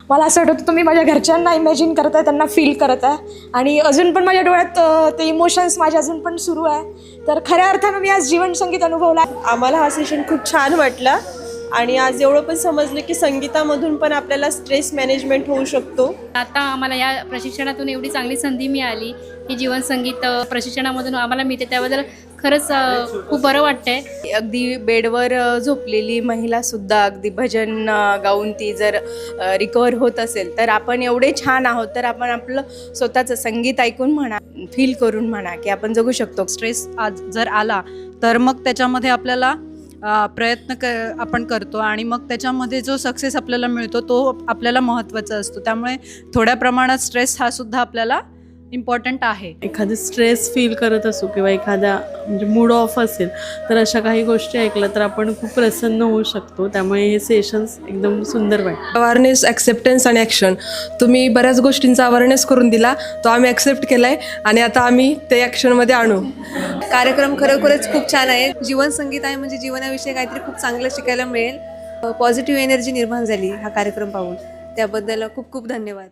मला असं वाटतं तुम्ही माझ्या घरच्यांना इमॅजिन करत आहे, त्यांना फील करत आहे आणि अजून पण माझ्या डोळ्यात ते इमोशन्स माझे अजून पण सुरू आहे. तर खऱ्या अर्थानं मी आज जीवन संगीत अनुभवला. आम्हाला हा सेशन खूप छान वाटला आणि आज एवढं पण समजलं की संगीतामधून पण आपल्याला स्ट्रेस मॅनेजमेंट होऊ शकतो. आता आम्हाला या प्रशिक्षणातून एवढी चांगली संधी मिळाली की जीवन संगीत प्रशिक्षणामधून आम्हाला मिळते, त्याबद्दल खरंच खूप बरं वाटतंय. अगदी बेडवर झोपलेली महिलासुद्धा अगदी भजन गाऊन ती जर रिकवर होत असेल तर आपण एवढे छान आहोत, तर आपण आपलं स्वतःचं संगीत ऐकून म्हणा, फील करून म्हणा की आपण जगू शकतो. स्ट्रेस आज जर आला तर मग त्याच्यामध्ये आपल्याला प्रयत्न आपण करतो आणि मग त्याच्यामध्ये जो सक्सेस आपल्याला मिळतो तो आपल्याला महत्त्वाचा असतो. त्यामुळे थोड्या प्रमाणात स्ट्रेस हा सुद्धा आपल्याला इम्पॉर्टंट आहे. एखादं स्ट्रेस फील करत असू किंवा एखादा म्हणजे मूड ऑफ असेल तर अशा काही गोष्टी ऐकल्या तर आपण खूप प्रसन्न होऊ शकतो. त्यामुळे हे सेशन्स एकदम सुंदर वाटतं. अवेअरनेस, ॲक्सेप्टन्स आणि ॲक्शन, तुम्ही बऱ्याच गोष्टींचा अवेअरनेस करून दिला, तो आम्ही ॲक्सेप्ट केला आहे आणि आता आम्ही ते ॲक्शनमध्ये आणू. कार्यक्रम खरोखरच खूप छान आहे. जीवन संगीत आहे म्हणजे जीवनाविषयी काहीतरी खूप चांगलं शिकायला मिळेल. पॉझिटिव्ह एनर्जी निर्माण झाली हा कार्यक्रम पाहून. त्याबद्दल खूप खूप धन्यवाद.